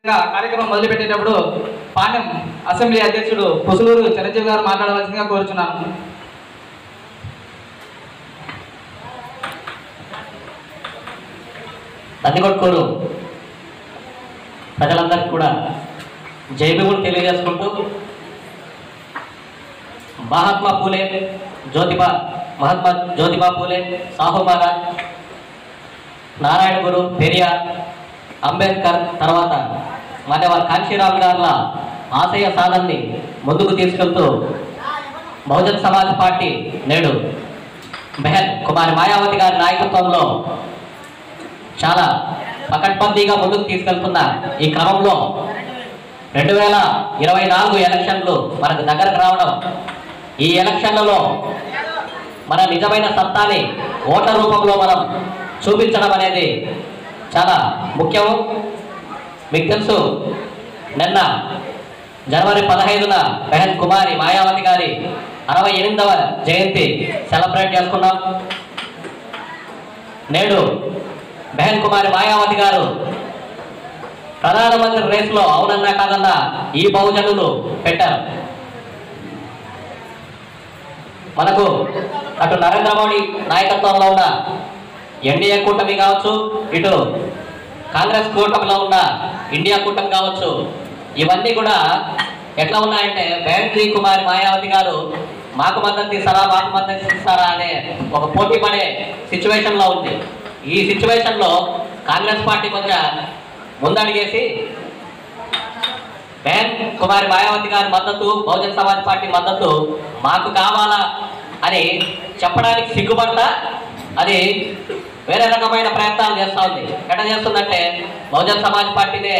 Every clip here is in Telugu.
కార్యక్రమం మొదలుపెట్టేటప్పుడు పాణ్యం అసెంబ్లీ అధ్యక్షుడు పుసులూరు చిరంజీవి గారు మాట్లాడవలసిందిగా కోరుచున్నాను. నందికొట్కూరు ప్రజలందరికీ కూడా జైభీములు తెలియజేసుకుంటూ మహాత్మా జ్యోతిబా పూలే, సాహు మహారాజ్, నారాయణ గురు, పెరియార్, అంబేద్కర్ తర్వాత మాన్యవర్ కాంశీరామ్ గారుల ఆశయ సాధనని ముందుకు తీసుకెళ్తూ బహుజన్ సమాజ్ పార్టీ నేడు బెహన్ కుమారి మాయావతి గారి నాయకత్వంలో చాలా పకడ్బందీగా ముందుకు తీసుకెళ్తున్న ఈ క్రమంలో 2024 ఎలక్షన్లు మనకు దగ్గరకు రావడం, ఈ ఎలక్షన్లలో మన నిజమైన సత్తాని ఓట్ల రూపంలో మనం చూపించడం అనేది చాలా ముఖ్యము. మీకు తెలుసు, నిన్న జనవరి 15న బెహన్ కుమారి మాయావతి గారి 68వ జయంతి సెలబ్రేట్ చేసుకున్నాం. నేడు బెహన్ కుమారి మాయావతి గారు ప్రధానమంత్రి రేసులో అవునన్నా కాదన్నా ఈ బహుజనులు పెట్టారు. మనకు అటు నరేంద్ర మోడీ నాయకత్వంలో ఉన్న ఎన్డీఏ కూటమి కావచ్చు, ఇటు కాంగ్రెస్ కూటమిలో ఉన్న ఇండియా కూటమి కావచ్చు, ఇవన్నీ కూడా ఎట్లా ఉన్నాయంటే బెహన్ కుమారి మాయావతి గారు మాకు మద్దతు ఇస్తారా అనే ఒక పోటీ పడే సిచ్యువేషన్లో ఉంది. ఈ సిచ్యువేషన్లో కాంగ్రెస్ పార్టీ కొంచెం ముందడిగేసి బెహన్ కుమారి మాయావతి గారి మద్దతు, బహుజన్ సమాజ్ పార్టీ మద్దతు మాకు కావాలా అని చెప్పడానికి సిగ్గుపడతా అది వేరే రకమైన ప్రయత్నాలు చేస్తూ ఉంది. ఎట్లా చేస్తుందంటే బహుజన్ సమాజ్ పార్టీనే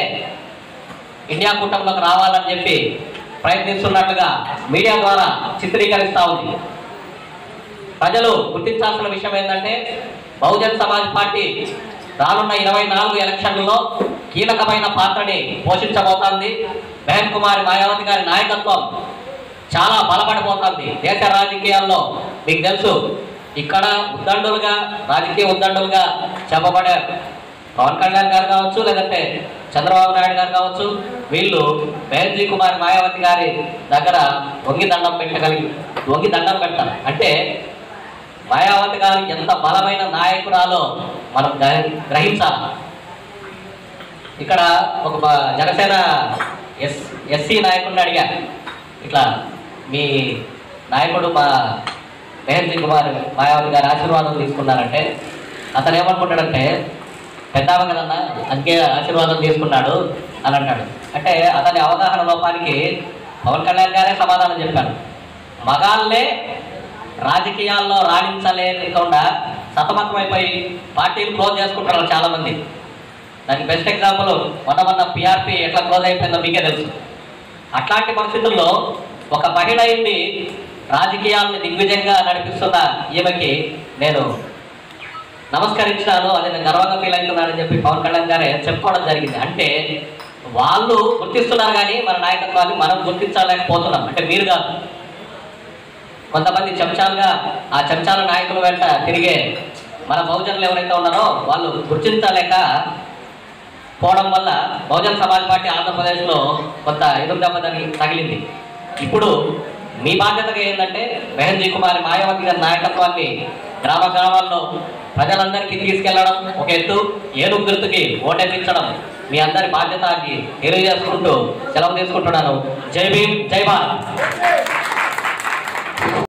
ఇండియా కూటమిలోకి రావాలని చెప్పి ప్రయత్నిస్తున్నట్లుగా మీడియా ద్వారా చిత్రీకరిస్తూ ఉంది. ప్రజలు గుర్తించాల్సిన విషయం ఏంటంటే బహుజన్ సమాజ్ పార్టీ రానున్న 24 ఎలక్షన్లలో కీలకమైన పాత్రని పోషించబోతోంది. బెహన్ కుమారి మాయావతి గారి నాయకత్వం చాలా బలపడిపోతుంది దేశ రాజకీయాల్లో. మీకు తెలుసు, ఇక్కడ రాజకీయ ఉద్దండులుగా చెప్పబడే పవన్ కళ్యాణ్ గారు కావచ్చు, లేదంటే చంద్రబాబు నాయుడు గారు కావచ్చు, వీళ్ళు బెహన్ కుమారి మాయావతి గారి దగ్గర వంగి దండం పెడతారు. అంటే మాయావతి గారు ఎంత బలమైన నాయకురాలో మనం గ్రహించాలి. ఇక్కడ ఒక జనసేన ఎస్సీ నాయకుడిని అడిగా, ఇట్లా మీ నాయకుడు మా బెహన్ కుమార్ మాయావతి గారి ఆశీర్వాదం తీసుకున్నారంటే అతను ఏమనుకుంటాడంటే పెద్దామ కదన్నా అందుకే ఆశీర్వాదం తీసుకున్నాడు అని అంటాడు. అంటే అతని అవగాహన లోపానికి పవన్ కళ్యాణ్ గారే సమాధానం చెప్పారు. మగాళ్ళే రాజకీయాల్లో రాణించలేకుండా సతమతమైపోయి పార్టీలు క్లోజ్ చేసుకుంటారు చాలామంది. దానికి బెస్ట్ ఎగ్జాంపుల్ మొన్న పిఆర్పి ఎట్లా క్లోజ్ అయిపోయిందో మీకే తెలుసు. అట్లాంటి పరిస్థితుల్లో ఒక మహిళ అయింది రాజకీయాలను దిగ్విజయంగా నడిపిస్తున్న ఈమెకి నేను నమస్కరించినాను, అది నేను గర్వంగా ఫీల్ అవుతున్నానని చెప్పి పవన్ కళ్యాణ్ గారే చెప్పుకోవడం జరిగింది. అంటే వాళ్ళు గుర్తిస్తున్నారు కానీ మన నాయకత్వాన్ని మనం గుర్తించలేకపోతున్నాం. అంటే మీరు కాదు, కొంతమంది చెంచాలుగా ఆ చెంచాల నాయకుల వెంట తిరిగే మన బహుజనులు ఎవరైతే ఉన్నారో వాళ్ళు గుర్తించలేక పోవడం వల్ల బహుజన్ సమాజ్ పార్టీ ఆంధ్రప్రదేశ్లో కొంత ఎదురుదెబ్బ తగిలింది. ఇప్పుడు మీ బాధ్యతగా ఏంటంటే బెహన్ కుమారి మాయావతి గారి నాయకత్వాన్ని గ్రామాల్లో ప్రజలందరికీ తీసుకెళ్లడం ఒక ఎత్తు, ఏనుగు గుర్తుకి ఓటెత్తించడం మీ అందరి బాధ్యత అని తెలియజేసుకుంటూ సెలవు తీసుకుంటున్నాను. జై భీమ్, జై భారత్.